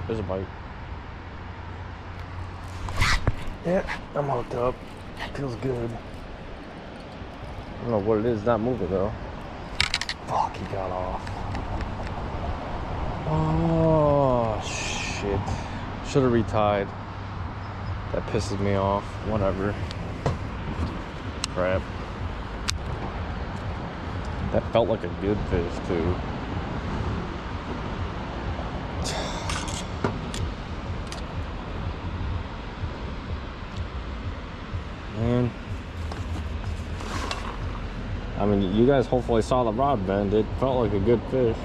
There's a bite. Yeah, I'm hooked up. Feels good. I don't know what it is not moving though. Fuck, he got off. Oh, shit. Should have retied. That pisses me off. Whatever. Crap. That felt like a good fish, too. Man. I mean, you guys hopefully saw the rod bend. It felt like a good fish.